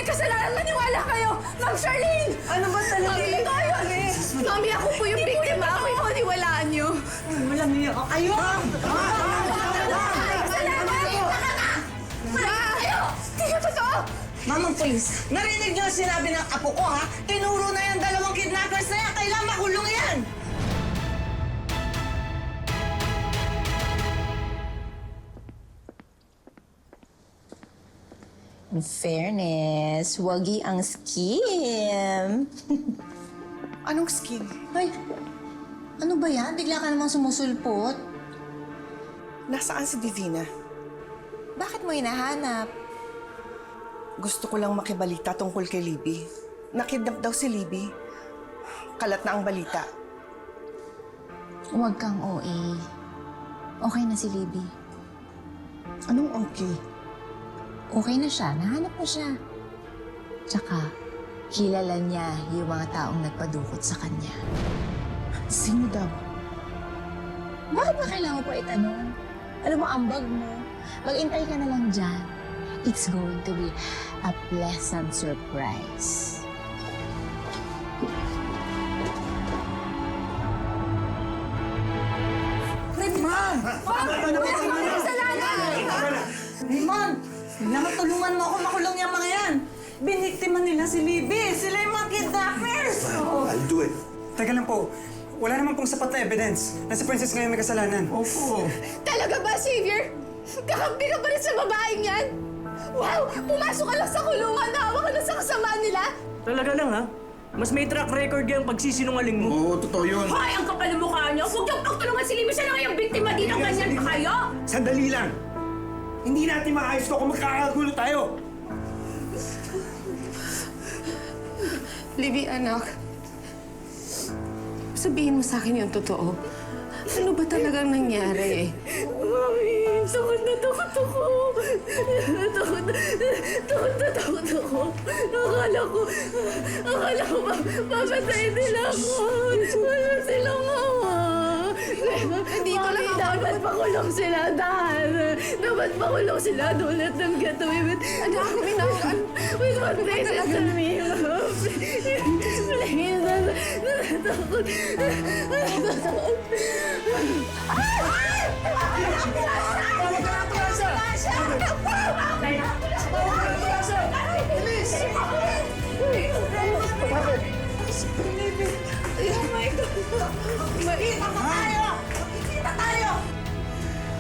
may kasalanan, maniwala kayo! Ma'am Charlene! Ano ba talaga? Mami, ako po yung biktima. Ako yung paniwalaan niyo. Walang niyo. Kayo! Hindi ka totoo! Mama, please. Narinig niyo ang sinabi ng apo ko, ha? Tinuro na yung dalawang kidnappers na yan. Kailangan makulong yan! In fairness, wagi ang scheme. Anong scheme? Ay, ano ba yan? Bigla ka namang sumusulpot. Nasaan si Divina? Bakit mo hinahanap? Gusto ko lang makibalita tungkol kay Libby. Nakidnap daw si Libby. Kalat na ang balita. Huwag kang OA. Okay na si Libby. Anong okay? Okay na siya. Nahanap na siya. Tsaka, kilala niya yung mga taong nagpadukot sa kanya. Sino daw? Bakit ba kailangan mo pa itanong? Alam mo, ambag mo. Mag-intay ka na lang dyan. It's going to be a pleasant surprise. Raymond! Kailangan tulungan mo ako makulong yung mga yan. Biniktima nila si Libby. Sila yung mga kidnappers. I'll do it. Teka lang po. Wala naman pong sapat na evidence na si Princess ngayon may kasalanan. Opo. Talaga ba, Xavier? Kakampi ka pa rin sa babaeng yan? Wow! Pumasok ka lang sa kulungan, naawa ka lang sa kasamaan nila? Talaga lang, ha? Mas may track record yung pagsisinungaling mo. Oo, totoo yun. Hoy! Ang kapal ng mukha niyo! Huwag niyong pagtulungan si Libby! Siya na nga yung biktima dito! Ganyan pa kayo! Sandali lang. Hindi natin maayos to kung magkakagulo tayo. Libby, anak. Sabihin mo sa akin yung totoo. Ano ba talagang nangyari? Mami, takot na takot ako. Takot ako. Akala ko papatay nila ako. Wala silang awa. Dito lang ako. Dapat pakulong sila, Dan. Dapat pakulong sila tulad ng gatuwin. Anak, minakan. With one places on me. Please, natatakot. Natatakot.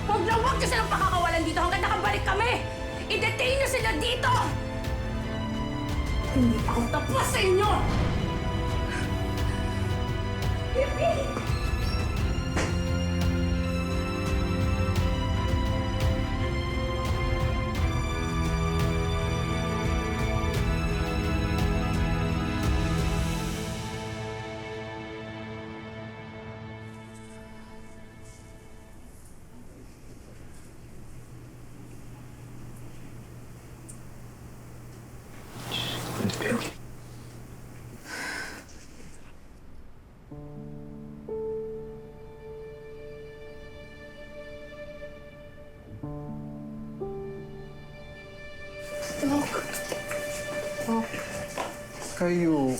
Huwag na huwag niyo silang pakakawalan dito hanggang nakabalik kami! I-detain niyo sila dito! Hindi ako tapos sa inyo!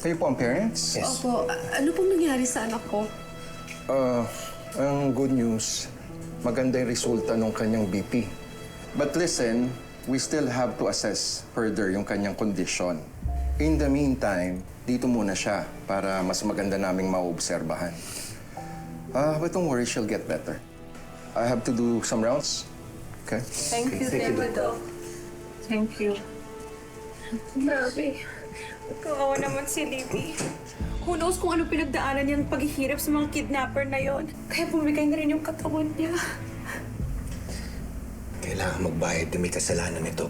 Kayo po ang parents? Opo, ano pong nangyari sa anak ko? Ang good news, maganda yung resulta ng kanyang BP. But listen, we still have to assess further yung kanyang condition. In the meantime, dito muna siya para mas maganda naming maobserbahan. But don't worry, she'll get better. I have to do some rounds. Okay? Thank you, Doc. Thank you. Grabe. Kawawa naman si Libby. Who knows kung ano pinagdaanan niyang paghihirap sa mga kidnapper na yon. Kaya bumigay na rin yung katawan niya. Kailangan magbayad na may kasalanan ito.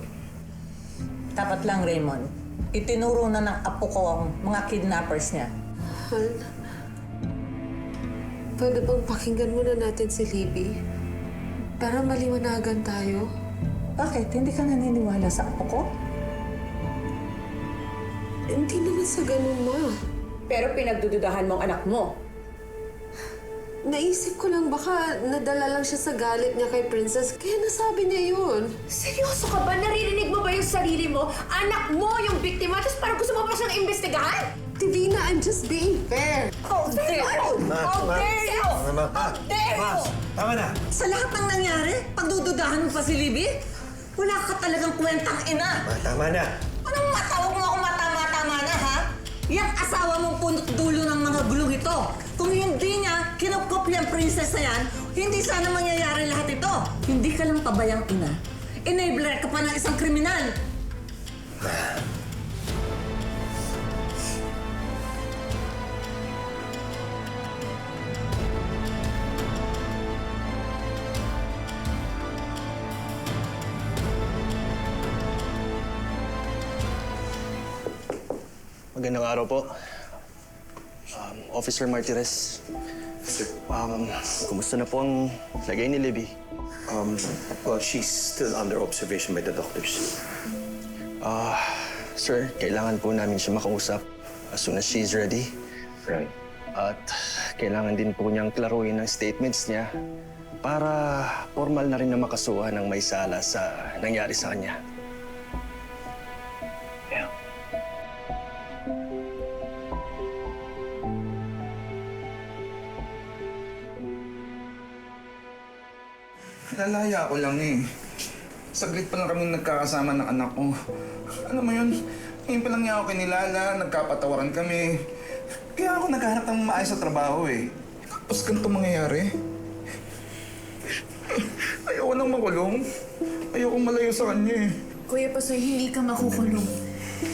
Dapat lang, Raymond. Itinuro na ng apo ko ang mga kidnappers niya. Han, pwede bang pakinggan muna natin si Libby? Para maliwanagan tayo? Bakit? Hindi ka naniniwala sa apo ko? Hindi naman sa ganun, Ma. Pero pinagdududahan mo ang anak mo. Naisip ko lang baka nadala lang siya sa galit niya kay Princess, kaya nasabi niya yun. Seryoso ka ba? Naririnig mo ba yung sarili mo? mo? Anak mo yung biktima, tapos parang gusto mo pa siyang imbestigahan? Divina, I'm just being fair. How dare you! How dare you! How dare you! Tama na. Sa lahat ng nangyari, pagdududahan mo pa si Libby? Wala ka talagang kwentang ina. Tama na. Anong matawag mo ako matama-tama na, ha? Yang asawa mong punot dulo ng mga gulong ito. Kung hindi niya kinukopya ang princess na yan, hindi sana mangyayari lahat ito. Hindi ka lang pabayang ina. Enabler ka pa ng isang kriminal. Magandang araw po. Officer Martirez. Kumusta na po ang lagay ni Libby? Well, she's still under observation by the doctors. Sir, kailangan po namin siya makausap as soon as she's ready. Right. At kailangan din po niyang klaruhin ang statements niya para formal na rin na makasuhan ng may sala sa nangyari sa kanya. Yeah. Lalaya ko lang eh. Saglit pa lang kami nagkakasama ng anak ko. Alam mo yun, ngayon pa lang niya ako kinilala, nagkapatawaran kami. Kaya ako naghahanap ng maayos sa trabaho eh. Tapos ganito mangyayari. Ayoko nang makulong. Ayoko malayo sa kanya eh. Kuya Pasoy, hindi ka makukulong.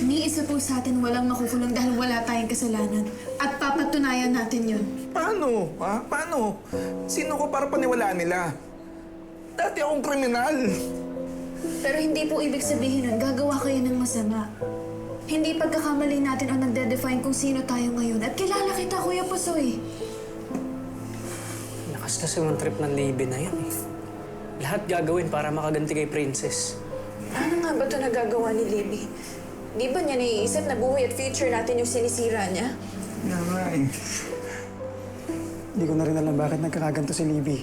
Ni isa po sa atin walang makukulong dahil wala tayong kasalanan. At papatunayan natin yun. Paano? Ha? Paano? Sino ko para paniwalaan nila? Dati akong kriminal. Pero hindi po ibig sabihin nun, gagawa kayo ng masama. Hindi pagkakamali natin ang nagde-define kung sino tayo ngayon. At kilala kita, Kuya Pasoy. Lakas kasi yung trip ng Libby na yan eh. Lahat gagawin para makaganti kay Princess. Ano nga ba ito nagagawa ni Libby? Di ba niya naiisip na buhay at future natin yung sinisira niya? Nga nga eh. Hindi ko na rin alam bakit nagkakaganto si Libby.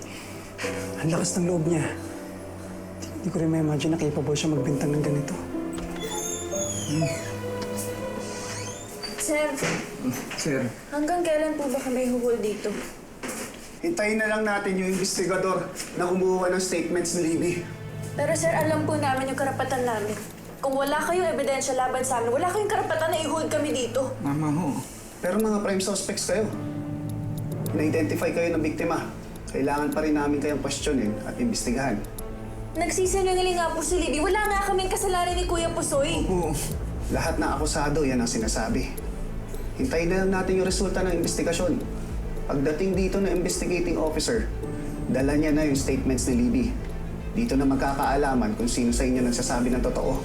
Ang lakas ng loob niya. Hindi ko rin ma-imagine na capable siya magbintang ng ganito. Sir, Sir. hanggang kailan po ba kami huhol dito? Hintayin na lang natin yung investigador na kumuha ng statements ni Libby. Pero sir, alam po namin yung karapatan namin. Kung wala kayong ebidensya laban sa amin, wala kayong karapatan na i-hold kami dito. Mama ho. Pero mga prime suspects kayo. Na-identify kayo ng biktima. Kailangan pa rin namin kayong questionin at imbestigahan. Nagsisinungaling nga po si Libby. Wala nga kaming kasalanan ni Kuya Pusoy. Oo. Lahat na akusado, yan ang sinasabi. Hintayin na lang natin yung resulta ng investigasyon. Pagdating dito ng investigating officer, dala niya na yung statements ni Libby. Dito na magkakaalaman kung sino sa inyo nagsasabi ng totoo.